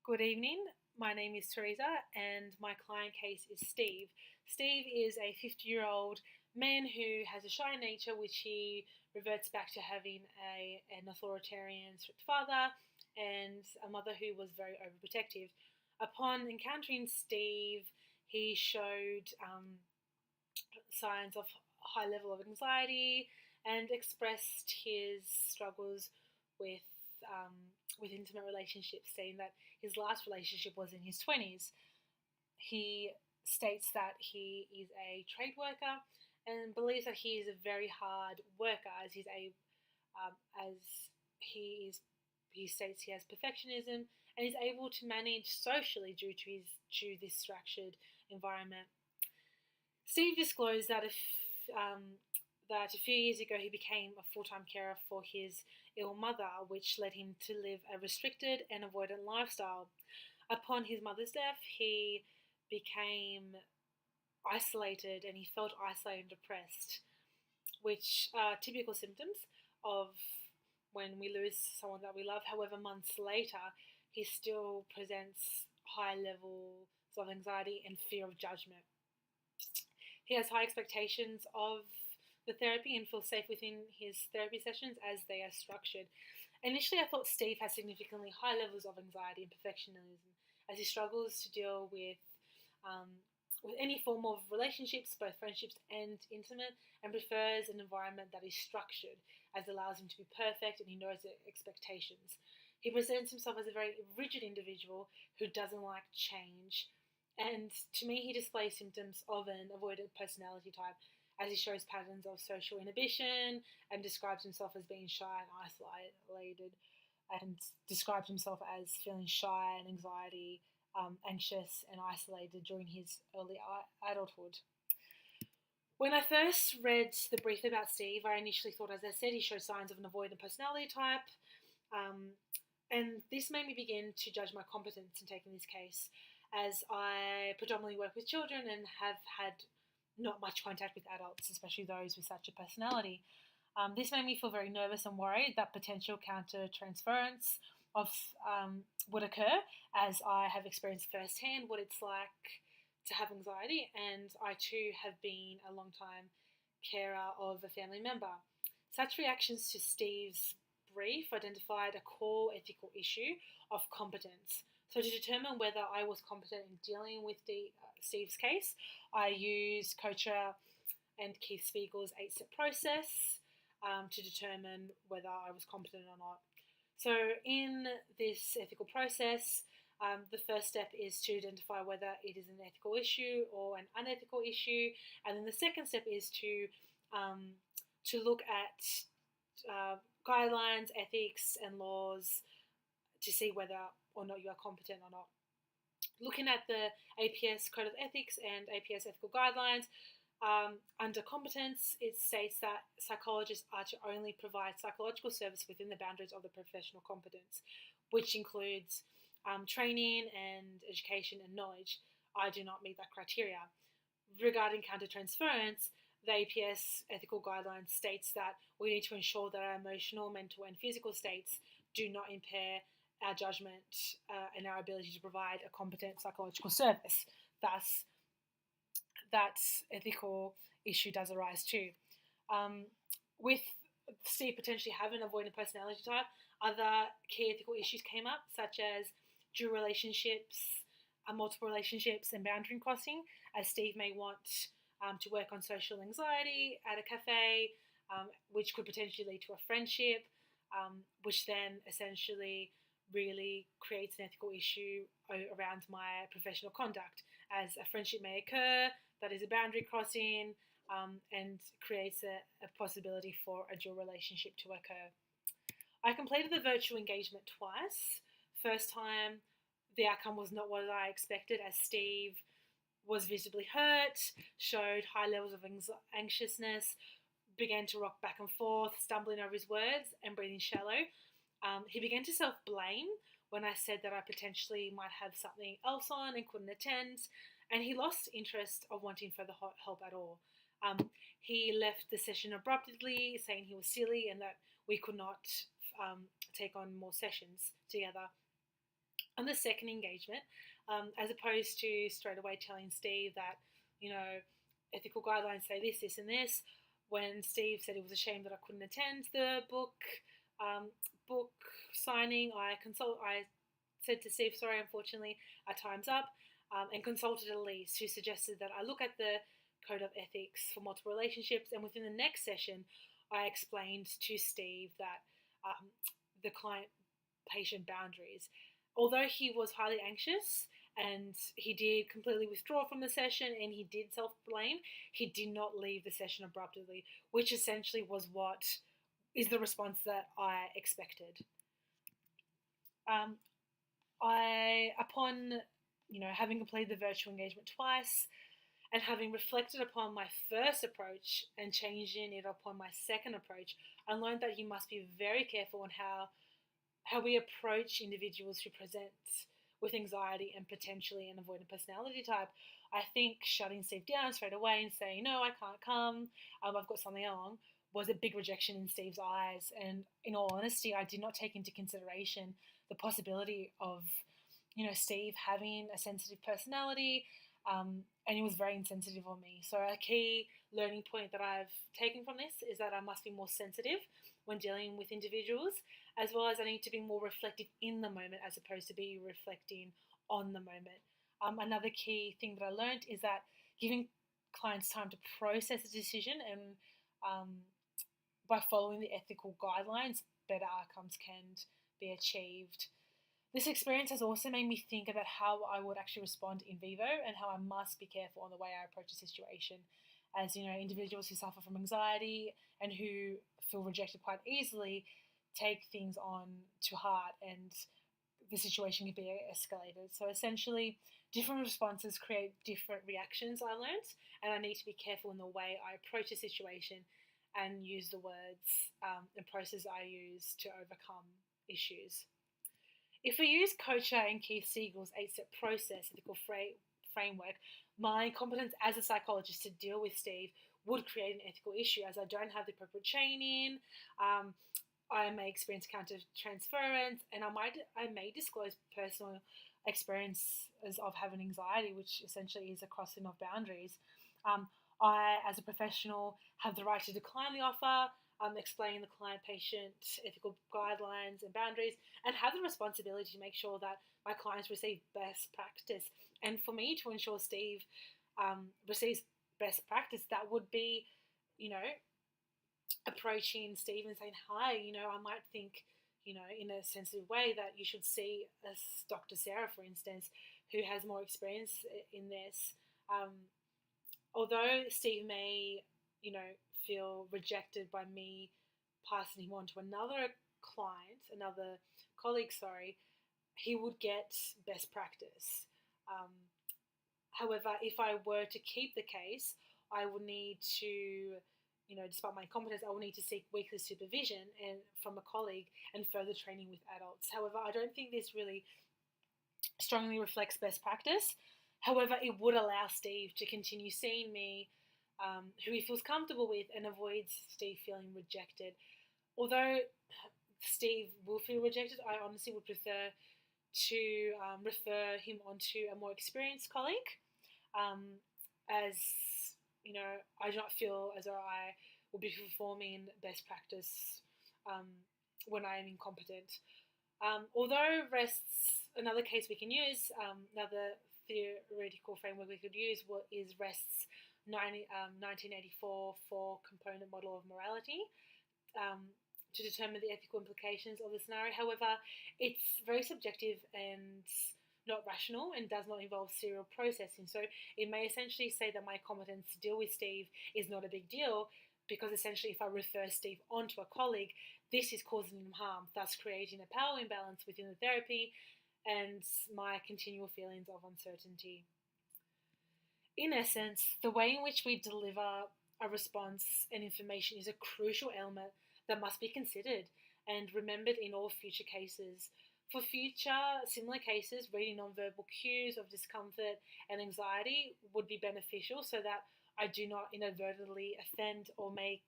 Good evening. My name is Teresa, and my client case is Steve. Steve is a 50-year-old man who has a shy nature, which he reverts back to having an authoritarian, strict father and a mother who was very overprotective. Upon encountering Steve, he showed signs of high level of anxiety and expressed his struggles with um, with intimate relationships, saying that his last relationship was in his 20s. He states that he is a trade worker and believes that he is a very hard worker, as he states he has perfectionism and is able to manage socially due to this structured environment. Steve disclosed that a few years ago he became a full-time carer for his ill mother, which led him to live a restricted and avoidant lifestyle. Upon his mother's death, he became isolated and he felt isolated and depressed, which are typical symptoms of when we lose someone that we love. However, months later, he still presents high levels of anxiety and fear of judgment. He has high expectations of the therapy and feels safe within his therapy sessions as they are structured. Initially, I thought Steve has significantly high levels of anxiety and perfectionism as he struggles to deal with any form of relationships, both friendships and intimate, and prefers an environment that is structured as it allows him to be perfect and he knows the expectations. He presents himself as a very rigid individual who doesn't like change, and to me, he displays symptoms of an avoidant personality type as he shows patterns of social inhibition and describes himself as being shy and isolated, and describes himself as feeling shy and anxious and isolated during his early adulthood. When I first read the brief about Steve, I initially thought, as I said, he showed signs of an avoidant personality type, and this made me begin to judge my competence in taking this case, as I predominantly work with children and have had not much contact with adults, especially those with such a personality. This made me feel very nervous and worried that potential counter-transference of would occur, as I have experienced firsthand what it's like to have anxiety, and I too have been a long time carer of a family member. Such reactions to Steve's brief identified a core ethical issue of competence. So to determine whether I was competent in dealing with Steve's case, I used Kocher and Keith Spiegel's 8-step process to determine whether I was competent or not. So in this ethical process, the first step is to identify whether it is an ethical issue or an unethical issue, and then the second step is to look at guidelines, ethics, and laws to see whether or not you are competent or not. Looking at the APS Code of Ethics and APS Ethical Guidelines, under competence, it states that psychologists are to only provide psychological service within the boundaries of the professional competence, which includes training and education and knowledge. I do not meet that criteria. Regarding countertransference, the APS Ethical Guidelines states that we need to ensure that our emotional, mental, and physical states do not impair our judgment and our ability to provide a competent psychological service. Thus, that ethical issue does arise too. With Steve potentially having avoidant personality type, other key ethical issues came up, such as dual relationships, multiple relationships, and boundary crossing, as Steve may want to work on social anxiety at a cafe, which could potentially lead to a friendship, which then essentially really creates an ethical issue around my professional conduct, as a friendship may occur that is a boundary crossing and creates a possibility for a dual relationship to occur. I completed the virtual engagement twice. First time, the outcome was not what I expected, as Steve was visibly hurt, showed high levels of anxiousness, began to rock back and forth, stumbling over his words and breathing shallow. He began to self-blame when I said that I potentially might have something else on and couldn't attend, and he lost interest of wanting further help at all. He left the session abruptly, saying he was silly and that we could not take on more sessions together. On the second engagement, as opposed to straight away telling Steve that, ethical guidelines say this, this, and this, when Steve said he was ashamed that I couldn't attend the um, book signing, I said to Steve, sorry, unfortunately, our time's up, and consulted Elise, who suggested that I look at the code of ethics for multiple relationships, and within the next session, I explained to Steve that the client-patient boundaries. Although he was highly anxious and he did completely withdraw from the session and he did self-blame, he did not leave the session abruptly, which essentially was what is the response that I expected. Upon having completed the virtual engagement twice and having reflected upon my first approach and changing it upon my second approach, I learned that you must be very careful on how we approach individuals who present with anxiety and potentially an avoidant personality type. I think shutting Steve down straight away and saying, no, I can't come, I've got something on, was a big rejection in Steve's eyes. And in all honesty, I did not take into consideration the possibility of, Steve having a sensitive personality, and he was very insensitive on me. So a key learning point that I've taken from this is that I must be more sensitive when dealing with individuals, as well as I need to be more reflective in the moment as opposed to be reflecting on the moment. Another key thing that I learned is that giving clients time to process a decision and by following the ethical guidelines, better outcomes can be achieved. This experience has also made me think about how I would actually respond in vivo and how I must be careful on the way I approach a situation. As individuals who suffer from anxiety and who feel rejected quite easily take things on to heart, and the situation can be escalated. So essentially, different responses create different reactions, I learned, and I need to be careful in the way I approach a situation and use the words and process I use to overcome issues. If we use Kocher and Keith Siegel's 8-step process ethical framework, my competence as a psychologist to deal with Steve would create an ethical issue, as I don't have the appropriate training. I may experience counter-transference, and I may disclose personal experiences of having anxiety, which essentially is a crossing of boundaries. I, as a professional, have the right to decline the offer, explain the client-patient ethical guidelines and boundaries, and have the responsibility to make sure that my clients receive best practice. And for me to ensure Steve receives best practice, that would be, approaching Steve and saying, hi, I might think, in a sensitive way that you should see Dr. Sarah, for instance, who has more experience in this. Although Steve may, feel rejected by me passing him on to another colleague, he would get best practice. However, if I were to keep the case, I would need to, despite my incompetence, I will need to seek weekly supervision and from a colleague and further training with adults. However, I don't think this really strongly reflects best practice. However, it would allow Steve to continue seeing me, who he feels comfortable with, and avoids Steve feeling rejected. Although Steve will feel rejected, I honestly would prefer to refer him onto a more experienced colleague, as I do not feel as though I will be performing best practice when I am incompetent. Although another case we can use, another theoretical framework we could use is REST's 1984 four-component model of morality to determine the ethical implications of the scenario. However, it's very subjective and not rational and does not involve serial processing. So it may essentially say that my competence to deal with Steve is not a big deal, because essentially if I refer Steve onto a colleague, this is causing him harm, thus creating a power imbalance within the therapy and my continual feelings of uncertainty. In essence, the way in which we deliver a response and information is a crucial element that must be considered and remembered in all future cases. For future similar cases, reading nonverbal cues of discomfort and anxiety would be beneficial so that I do not inadvertently offend or make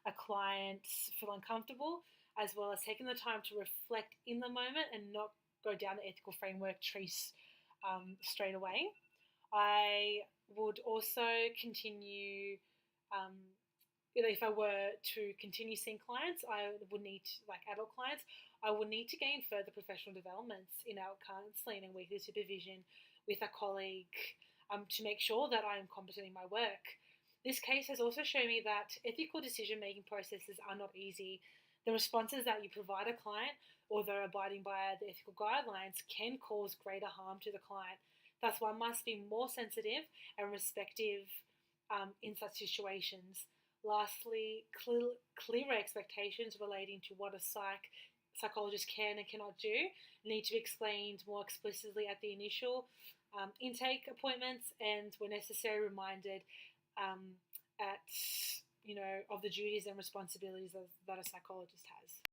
a client feel uncomfortable, as well as taking the time to reflect in the moment and not go down the ethical framework trees straight away. I would also continue, um, if I were to continue seeing clients, I would need to, like adult clients, I would need to gain further professional developments in our counselling and weekly supervision with a colleague to make sure that I am competent in my work. This case has also shown me that ethical decision making processes are not easy. The responses that you provide a client, although abiding by the ethical guidelines, can cause greater harm to the client. Thus, one must be more sensitive and respective in such situations. Lastly, clearer expectations relating to what a psychologist can and cannot do need to be explained more explicitly at the initial intake appointments, and where necessary reminded at of the duties and responsibilities that a psychologist has.